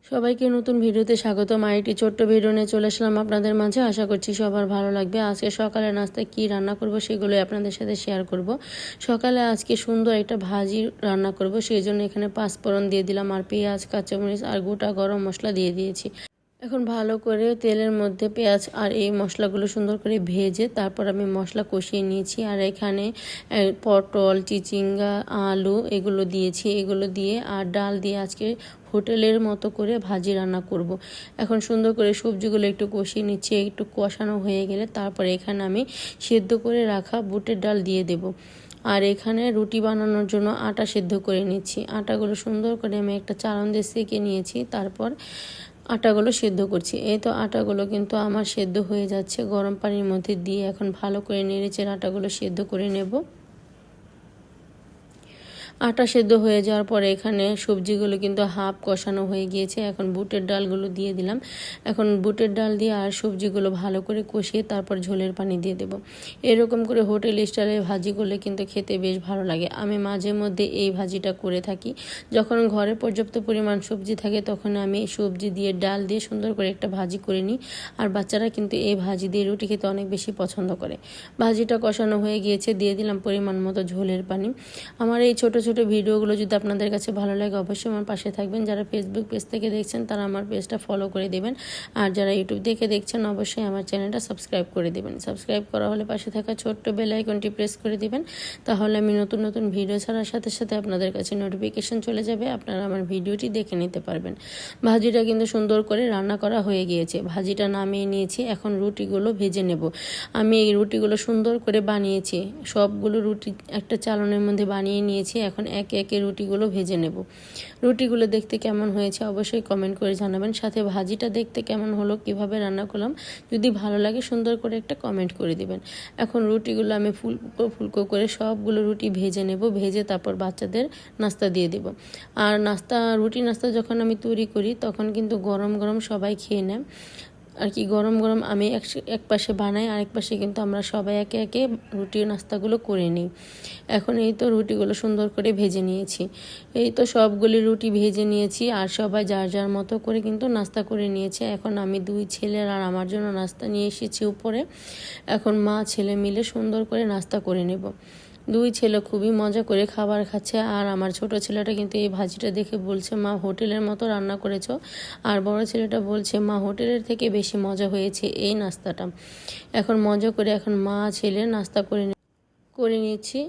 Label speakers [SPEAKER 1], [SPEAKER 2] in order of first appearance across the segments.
[SPEAKER 1] সবাইকে নতুন ভিডিওতে স্বাগতম। আরেকটি ছোট্ট ভিডিও নিয়ে চলে আসলাম আপনাদের মাঝে। আশা করছি সবার ভালো লাগবে। আজকে সকালে নাস্তায় কি রান্না করব সেগুলোই আপনাদের সাথে শেয়ার করব। সকালে আজকে সুন্দর একটা ভাজি রান্না করব, সেই জন্য এখানে পাঁচফোড়ন দিয়ে দিলাম, আর পেঁয়াজ, কাঁচামরিচ আর গোটা গরম মশলা দিয়ে দিয়েছি। এখন ভালো করে তেলের মধ্যে পেঁয়াজ আর এই মশলাগুলো সুন্দর করে ভেজে তারপর আমি মশলা কষিয়ে নিয়েছি। আর এখানে পটল, চিচিঙ্গা, আলু এগুলো দিয়েছি। এগুলো দিয়ে আর ডাল দিয়ে আজকে হোটেলের মতো করে ভাজি রান্না করব। এখন সুন্দর করে সবজিগুলো একটু কষিয়ে নিচ্ছি। একটু কষানো হয়ে গেলে তারপরে এখানে আমি সেদ্ধ করে রাখা বুটের ডাল দিয়ে দেব। আর এখানে রুটি বানানোর জন্য আটা সেদ্ধ করে নিচ্ছি। আটাগুলো সুন্দর করে আমি একটা চালন দিয়ে সেঁকে নিয়েছি। তারপর আটাগুলো সেদ্ধ করছি। এই তো আটাগুলো কিন্তু আমার সেদ্ধ হয়ে যাচ্ছে। গরম পানির মধ্যে দিয়ে এখন ভালো করে নেড়েচেড়ে আটাগুলো সেদ্ধ করে নেব। আটা সেদ্ধ হয়ে যাওয়ার পরে এখানে সবজিগুলো কিন্তু হাফ কষানো হয়ে গিয়েছে। এখন বুটের ডালগুলো দিয়ে দিলাম। এখন বুটের ডাল দিয়ে আর সবজিগুলো ভালো করে কষিয়ে তারপর ঝোলের পানি দিয়ে দেব। এরকম করে হোটেল স্টাইলে ভাজি করলে কিন্তু খেতে বেশ ভালো লাগে। আমি মাঝে মধ্যে এই ভাজিটা করে থাকি। যখন ঘরে পর্যাপ্ত পরিমাণ সবজি থাকে তখন আমি সবজি দিয়ে ডাল দিয়ে সুন্দর করে একটা ভাজি করে নিই। আর বাচ্চারা কিন্তু এই ভাজি দিয়ে রুটি খেতে অনেক বেশি পছন্দ করে। ভাজিটা কষানো হয়ে গিয়েছে, দিয়ে দিলাম পরিমাণ মতো ঝোলের পানি। আমার এই ছোট ছোট ভিডিওগুলো যদি আপনাদের কাছে ভালো লাগে অবশ্যই আমার পাশে থাকবেন। যারা ফেসবুক পেজ থেকে দেখছেন তারা আমার পেজটা ফলো করে দেবেন, আর যারা ইউটিউব দেখে দেখছেন অবশ্যই আমার চ্যানেলটা সাবস্ক্রাইব করে দেবেন। সাবস্ক্রাইব করা হলে পাশে থাকা ছোট্ট বেল আইকনটি প্রেস করে দেবেন, তাহলে আমি নতুন নতুন ভিডিও ছাড়ার সাথে সাথে আপনাদের কাছে নোটিফিকেশন চলে যাবে, আপনারা আমার ভিডিওটি দেখে নিতে পারবেন। ভাজিটা কিন্তু সুন্দর করে রান্না করা হয়ে গিয়েছে। ভাজিটা নামিয়ে নিয়েছি। এখন রুটিগুলো ভেজে নেব। আমি এই রুটিগুলো সুন্দর করে বানিয়েছি। সবগুলো রুটি একটা চালনের মধ্যে বানিয়ে নিয়েছি। এখন একে একে রুটিগুলো ভেজে নেব। রুটিগুলো দেখতে কেমন হয়েছে অবশ্যই কমেন্ট করে জানাবেন। সাথে ভাজিটা দেখতে কেমন হলো, কিভাবে রান্না করলাম, যদি ভালো লাগে সুন্দর করে একটা কমেন্ট করে দিবেন। এখন রুটিগুলো আমি ফুলকো ফুলকো করে সবগুলো রুটি ভেজে নেব। ভেজে তারপর বাচ্চাদের নাস্তা দিয়ে দেব। আর রুটি নাস্তা যখন আমি তৈরি করি তখন কিন্তু গরম গরম সবাই খেয়ে নেয় আর কি। গরম গরম আমি এক পাশে বানাই, আরেক পাশে কিন্তু আমরা সবাই একে একে রুটির নাস্তাগুলো করে নিই। এখন এই তো রুটিগুলো সুন্দর করে ভেজে নিয়েছি। এই তো সবগুলি রুটি ভেজে নিয়েছি আর সবাই যার যার মতো করে কিন্তু নাস্তা করে নিয়েছে। এখন আমি দুই ছেলের আর আমার জন্য নাস্তা নিয়ে এসেছি উপরে। এখন মা ছেলে মিলে সুন্দর করে নাস্তা করে নেব। দুই ছেলে খুবই মজা করে খাবার খাচ্ছে। আর আমার ছোট ছেলেটা কিন্তু এই ভাজিটা দেখে বলছে, মা হোটেলের মতো রান্না করেছো। আর বড় ছেলেটা বলছে, মা হোটেলের থেকে বেশি মজা হয়েছে এই নাস্তাটা। এখন মজা করে এখন মা ছেলে নাস্তা করে নিচ্ছি।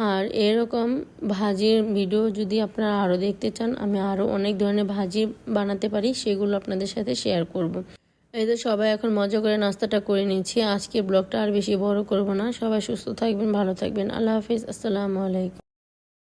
[SPEAKER 1] আর এরকম ভাজির ভিডিও যদি আপনারা আরও দেখতে চান, আমি আরও অনেক ধরনের ভাজি বানাতে পারি, সেগুলো আপনাদের সাথে শেয়ার করব। এই তো সবাই এখন মজা করে নাস্তাটা করে নিচ্ছি। আজকের ব্লগটা আর বেশি বড় করব না। সবাই সুস্থ থাকবেন, ভালো থাকবেন। আল্লাহ হাফিজ, আসসালামু আলাইকুম।